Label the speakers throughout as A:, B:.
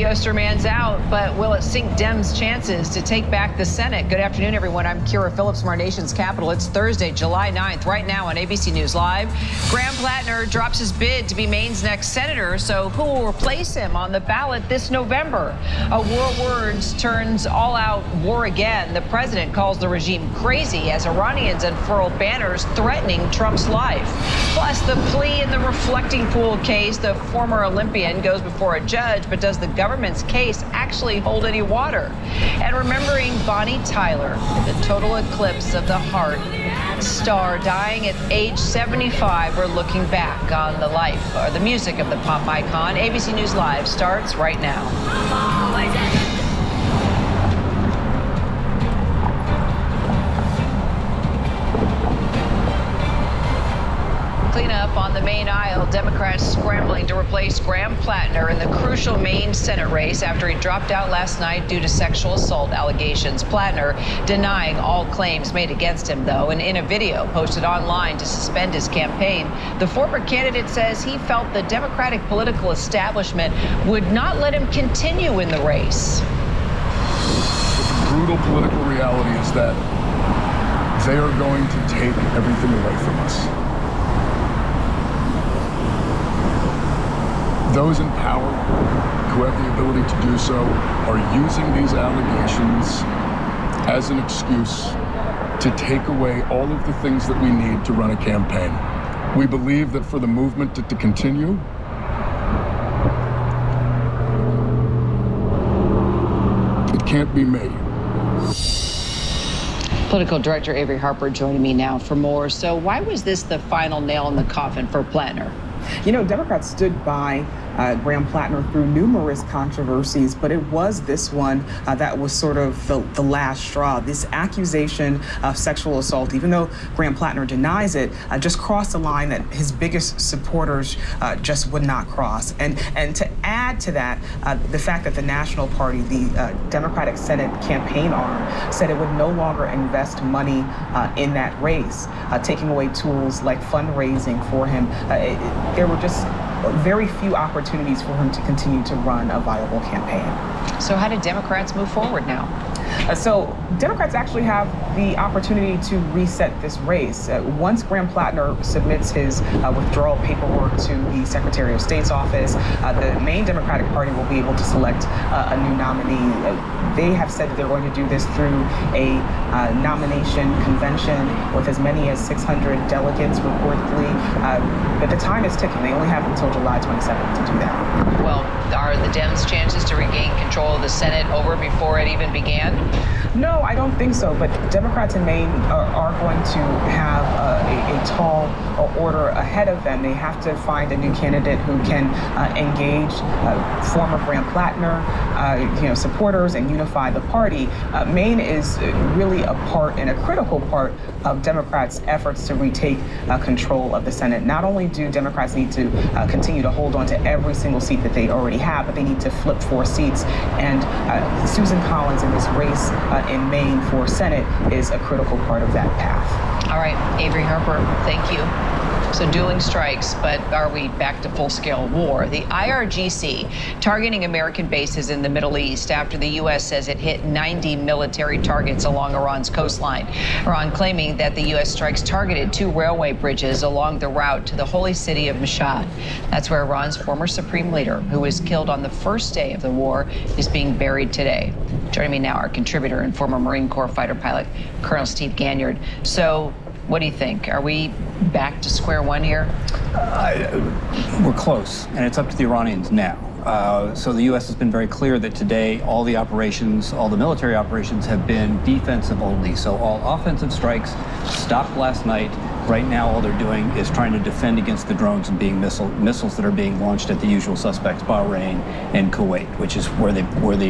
A: The Osterman's out, but will it sink Dems' chances to take back the Senate? Good afternoon, everyone. I'm Kira Phillips from our nation's capital. It's Thursday, July 9th. Right now on ABC News Live, Graham Plattner drops his bid to be Maine's next senator. So who will replace him on the ballot this November? A war of words turns all-out war again. The president calls the regime crazy as Iranians unfurl banners threatening Trump's life. Plus, the plea in the reflecting pool case. The former Olympian goes before a judge, but does the government's case actually hold any water? And remembering Bonnie Tyler, the total eclipse of the heart star dying at age 75, we're looking back on the life or the music of the pop icon. ABC News Live starts right now. Cleanup on the main aisle. Democrats scrambling to replace Graham Plattner in the crucial Maine Senate race after he dropped out last night due to sexual assault allegations. Plattner denying all claims made against him, though, and in a video posted online to suspend his campaign, the former candidate says he felt the Democratic political establishment would not let him continue in the race.
B: The brutal political reality is that they are going to take everything away from us. Those in power who have the ability to do so are using these allegations as an excuse to take away all of the things that we need to run a campaign. We believe that for the movement to continue, it can't be me.
A: Political Director Avery Harper joining me now for more. So why was this the final nail in the coffin for Plattner?
C: You know, Democrats stood by Graham Plattner through numerous controversies, but it was this one that was sort of the last straw. This accusation of sexual assault, even though Graham Plattner denies it, just crossed a line that his biggest supporters just would not cross. And to add to that, the fact that the National Party, the Democratic Senate campaign arm, said it would no longer invest money in that race, taking away tools like fundraising for him. There were just very few opportunities for him to continue to run a viable campaign.
A: So how did Democrats move forward now?
C: So Democrats actually have the opportunity to reset this race. Once Graham Plattner submits his withdrawal paperwork to the Secretary of State's office, the Maine Democratic Party will be able to select a new nominee. They have said that they're going to do this through a nomination convention with as many as 600 delegates reportedly. But the time is ticking. They only have until July 27th to do that.
A: Well, are the Dems' chances to regain control of the Senate over before it even began?
C: No, I don't think so. But Democrats in Maine are going to have a tall order ahead of them. They have to find a new candidate who can engage former Graham Plattner, supporters, and unify the party. Maine is really a part and a critical part of Democrats' efforts to retake control of the Senate. Not only do Democrats need to continue to hold on to every single seat that they already have, but they need to flip 4 seats. And Susan Collins in this race in Maine for Senate is a critical part of that path.
A: All right, Avery Harper, thank you. So dueling strikes, but are we back to full-scale war? The IRGC targeting American bases in the Middle East after the U.S. says it hit 90 military targets along Iran's coastline. Iran claiming that the U.S. strikes targeted 2 railway bridges along the route to the holy city of Mashhad. That's where Iran's former supreme leader, who was killed on the first day of the war, is being buried today. Joining me now, our contributor and former Marine Corps fighter pilot, Colonel Steve Ganyard. So, what do you think? Are we back to square one here?
D: We're close, and it's up to the Iranians now. So the U.S. has been very clear that today all the operations, all the military operations have been defensive only. So all offensive strikes stopped last night. Right now, all they're doing is trying to defend against the drones and being missiles that are being launched at the usual suspects, Bahrain and Kuwait, which is where the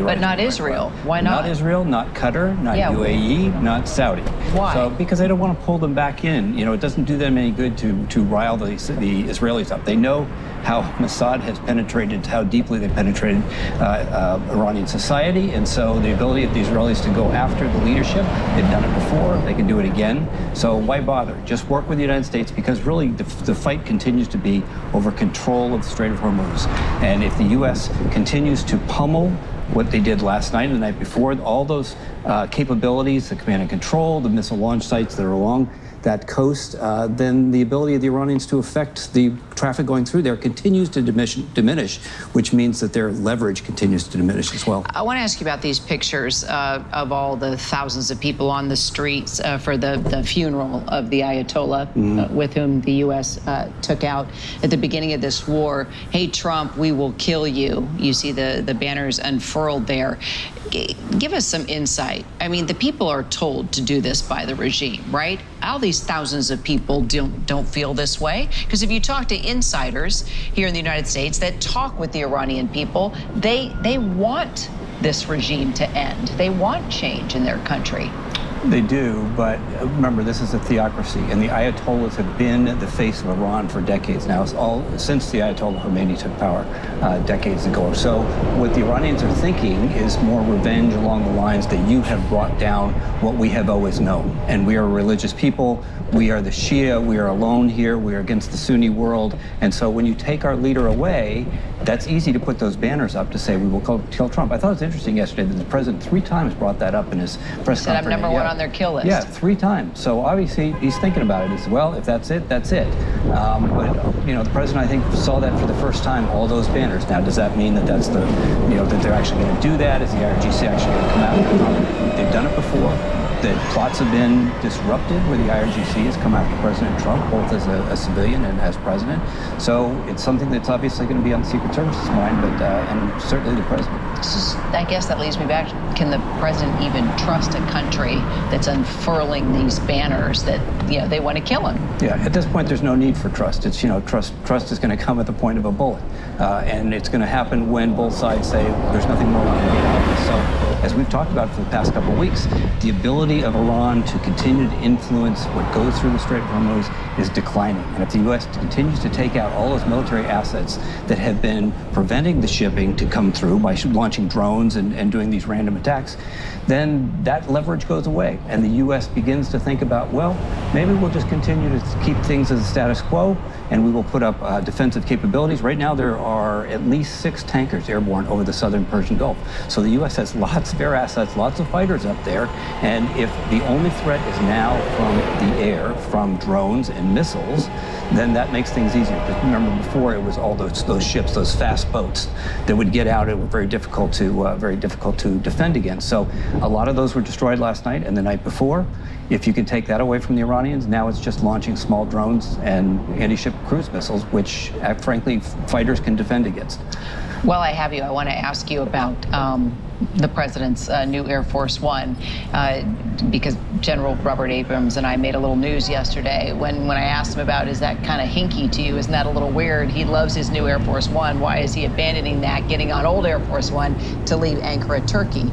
A: But not Israel. Why not?
D: Not Israel, not Qatar, not UAE, not Saudi.
A: Why?
D: So because they don't want to pull them back in. You know, it doesn't do them any good to rile the Israelis up. They know how Mossad has penetrated, how deeply they penetrated Iranian society, and so the ability of the Israelis to go after the leadership, they've done it before, they can do it again. So why bother? Just work work with the United States because really the fight continues to be over control of the Strait of Hormuz. And if the U.S. continues to pummel what they did last night and the night before, all those capabilities, the command and control, the missile launch sites that are along that coast, then the ability of the Iranians to affect the traffic going through there continues to diminish, which means that their leverage continues to diminish as well.
A: I want to ask you about these pictures of all the thousands of people on the streets for the funeral of the Ayatollah with whom the U.S. took out at the beginning of this war. Hey, Trump, we will kill you. You see the banners unfurled there. Give us some insight. I mean, the people are told to do this by the regime, right? All these thousands of people don't feel this way. Because if you talk to insiders here in the United States that talk with the Iranian people, they want this regime to end. They want change in their country.
D: They do, but remember, this is a theocracy, and the Ayatollahs have been the face of Iran for decades now. It's all since the Ayatollah Khomeini took power decades ago or so. What the Iranians are thinking is more revenge along the lines that you have brought down what we have always known. And we are a religious people. We are the Shia. We are alone here. We are against the Sunni world. And so when you take our leader away, that's easy to put those banners up to say we will kill Trump. I thought it was interesting yesterday that the president 3 times brought that up in his press conference.
A: Said I'm number 1 on their kill list.
D: Yeah, 3 times. So obviously he's thinking about it. He said, well, if that's it, that's it. But you know, the president, I think, saw that for the first time, all those banners. Now, does that mean that that's the, you know, that they're actually going to do that? Is the IRGC actually going to come out? They've done it before. The plots have been disrupted where the IRGC has come after President Trump, both as a civilian and as president. So it's something that's obviously going to be on the Secret Service's mind, but and certainly the president.
A: I guess that leads me back. Can the president even trust a country that's unfurling these banners that, you know, they want to kill him?
D: Yeah, at this point, there's no need for trust. It's, you know, trust is going to come at the point of a bullet. And it's going to happen when both sides say there's nothing more we can get out of this. So as we've talked about for the past couple of weeks, the ability of Iran to continue to influence what goes through the Strait of Hormuz is declining. And if the U.S. continues to take out all those military assets that have been preventing the shipping to come through by launching drones and doing these random attacks, then that leverage goes away. And the U.S. begins to think about, well, maybe we'll just continue to keep things as the status quo, and we will put up defensive capabilities. Right now, there are at least 6 tankers airborne over the southern Persian Gulf. So the U.S. has lots of air assets, lots of fighters up there. And if the only threat is now from the air, from drones and missiles, then that makes things easier. Because remember, before it was all those ships, those fast boats that would get out. It was very difficult to defend against. So a lot of those were destroyed last night and the night before. If you can take that away from the Iranians, now it's just launching small drones and anti-ship cruise missiles, which, frankly, fighters can defend against.
A: While I have you, I want to ask you about the president's new Air Force One, because General Robert Abrams and I made a little news yesterday when I asked him about, is that kind of hinky to you? Isn't that a little weird? He loves his new Air Force One. Why is he abandoning that, getting on old Air Force One to leave anchor at Turkey?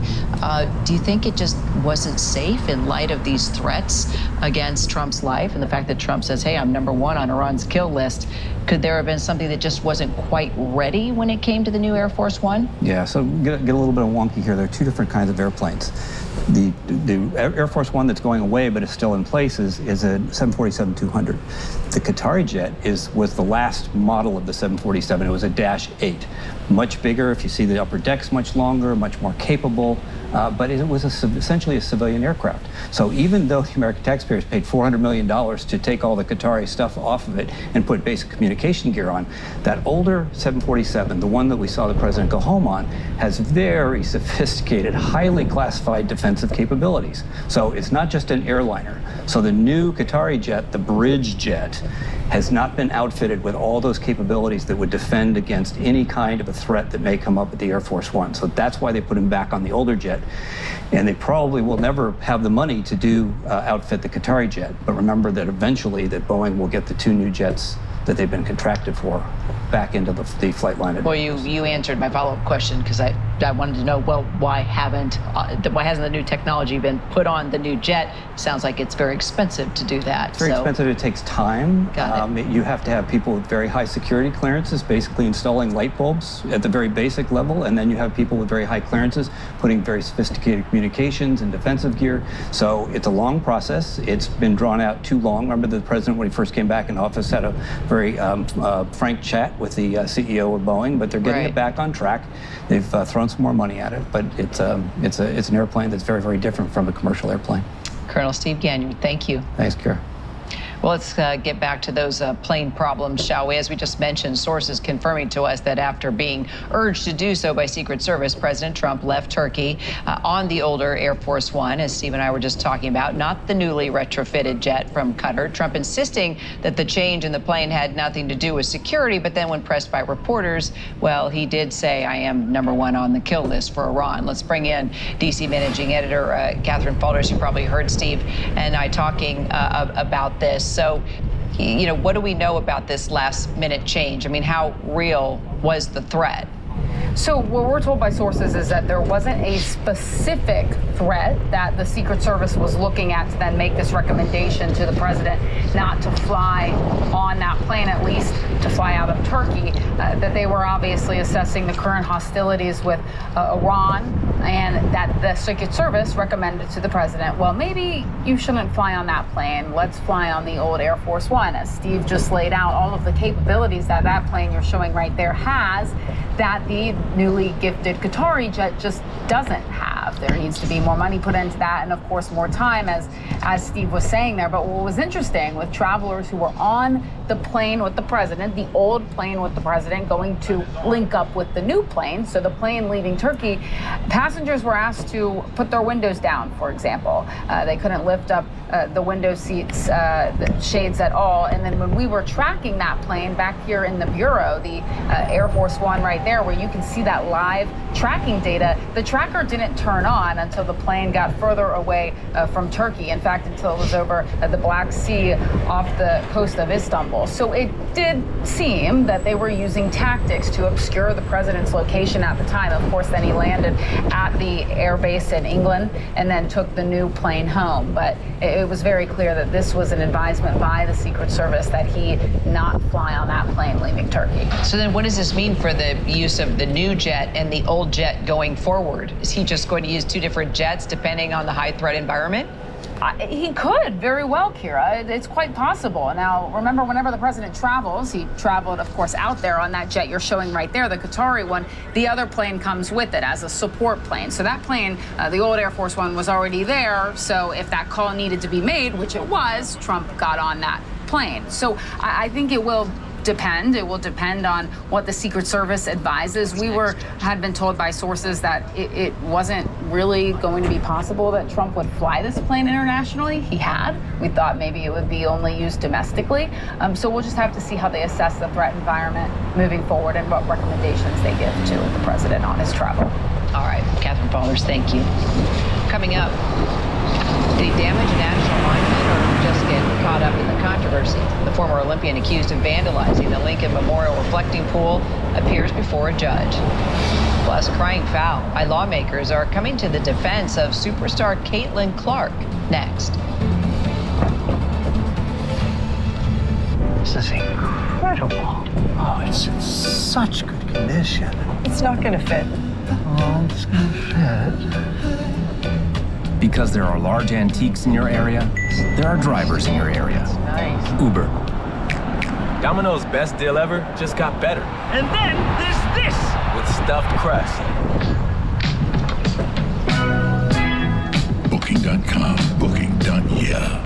A: Do you think it just wasn't safe in light of these threats against Trump's life and the fact that Trump says, hey, I'm number 1 on Iran's kill list? Could there have been something that just wasn't quite ready when it came to the new Air Force One? Yeah, so get a little bit of wonky here. There are 2 different kinds of airplanes. The Air Force One that's going away but is still in place is a 747-200. The Qatari jet was the last model of the 747. It was a Dash 8. Much bigger, if you see the upper decks, much longer, much more capable, but it was essentially a civilian aircraft. So even though the American taxpayers paid $400 million to take all the Qatari stuff off of it and put basic communication gear on, that older 747, the one that we saw the president go home on, has very sophisticated, highly classified defensive capabilities. So it's not just an airliner. So the new Qatari jet, the bridge jet, has not been outfitted with all those capabilities that would defend against any kind of a threat that may come up at the Air Force One. So that's why they put him back on the older jet. And they probably will never have the money to outfit the Qatari jet. But remember that eventually that Boeing will get the 2 new jets that they've been contracted for back into the flight line. Well, you answered my follow-up question, because I wanted to know, well, why hasn't the new technology been put on the new jet? Sounds like it's very expensive to do that.
D: It's very expensive. It takes time.
A: Got it.
D: You have to have people with very high security clearances, basically installing light bulbs at the very basic level, and then you have people with very high clearances putting very sophisticated communications and defensive gear. So it's a long process. It's been drawn out too long. Remember the president, when he first came back in office, had a very frank chat with the CEO of Boeing, but they're getting it back on track. They've thrown some more money at it, but it's an airplane that's very, very different from a commercial airplane.
A: Colonel Steve Gagnon, thank you.
D: Thanks, Kara.
A: Well, let's get back to those plane problems, shall we? As we just mentioned, sources confirming to us that after being urged to do so by Secret Service, President Trump left Turkey on the older Air Force One, as Steve and I were just talking about, not the newly retrofitted jet from Qatar. Trump insisting that the change in the plane had nothing to do with security, but then when pressed by reporters, well, he did say, I am #1 on the kill list for Iran. Let's bring in DC Managing Editor Catherine Faulders. You probably heard Steve and I talking about this. So, you know, what do we know about this last-minute change? I mean, how real was the threat?
E: So what we're told by sources is that there wasn't a specific threat that the Secret Service was looking at to then make this recommendation to the president not to fly on that plane, at least to fly out of Turkey, that they were obviously assessing the current hostilities with Iran, and that the Secret Service recommended to the president, well, maybe you shouldn't fly on that plane. Let's fly on the old Air Force One. As Steve just laid out, all of the capabilities that that plane you're showing right there has, that the newly gifted Qatari jet just doesn't have. There needs to be more money put into that, and of course more time, as Steve was saying there. But what was interesting with travelers who were on the plane with the president, the old plane with the president, going to link up with the new plane, so the plane leaving Turkey, passengers were asked to put their windows down, for example. They couldn't lift up the window seats, the shades at all. And then when we were tracking that plane back here in the Bureau, the Air Force One right there, where you can see that live tracking data, the tracker didn't turn on until the plane got further away from Turkey. In fact, until it was over the Black Sea off the coast of Istanbul. So it did seem that they were using tactics to obscure the president's location at the time. Of course, then he landed at the airbase in England and then took the new plane home. But it was very clear that this was an advisement by the Secret Service that he not fly on that plane leaving Turkey.
A: So then what does this mean for the use of the new jet and the old jet going forward? Is he just going to use two different jets depending on the high threat environment?
E: He could very well, Kira. It's quite possible. Now, remember, whenever the president travels, he traveled, of course, out there on that jet you're showing right there, the Qatari one. The other plane comes with it as a support plane. So that plane, the old Air Force One, was already there. So if that call needed to be made, which it was, Trump got on that plane. So I think it will depend. It will depend on what the Secret Service advises. We had been told by sources that it wasn't really going to be possible that Trump would fly this plane internationally. He had. We thought maybe it would be only used domestically. So we'll just have to see how they assess the threat environment moving forward and what recommendations they give to the president on his travel.
A: All right, Catherine Faulders, thank you. Coming up, did he damage a national monument or just get caught up in the controversy? The former Olympian accused of vandalizing the Lincoln Memorial reflecting pool appears before a judge. Plus, crying foul by lawmakers are coming to the defense of superstar Caitlin Clark. Next.
F: This is incredible. Oh, it's in such good condition.
G: It's not going to fit.
F: Oh, it's going to fit.
H: Because there are large antiques in your area, there are drivers in your area.
G: Nice.
H: Uber.
I: Domino's best deal ever just got better.
G: And then there's this!
I: With stuffed crust.
B: Booking.com, booking.yeah.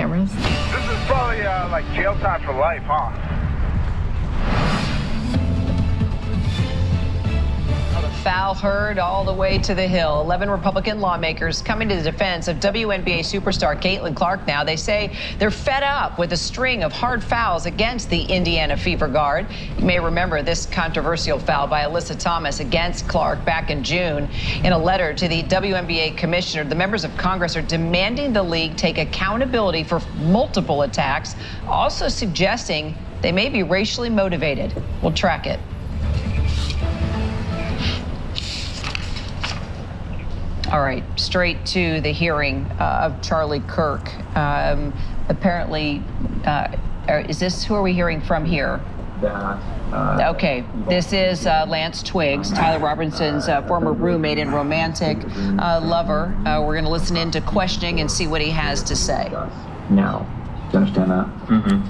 E: cameras.
J: This is probably like jail time for life, huh?
A: Foul heard all the way to the Hill. 11 Republican lawmakers coming to the defense of WNBA superstar Caitlin Clark now. They say they're fed up with a string of hard fouls against the Indiana Fever guard. You may remember this controversial foul by Alyssa Thomas against Clark back in June. In a letter to the WNBA commissioner, the members of Congress are demanding the league take accountability for multiple attacks, also suggesting they may be racially motivated. We'll track it. All right, straight to the hearing of Charlie Kirk. Apparently, is this who are we hearing from here? Okay, this is Lance Twiggs, Tyler Robinson's former roommate and romantic lover. We're going to listen in to questioning and see what he has to say.
K: Now, do you understand that? Mm-hmm.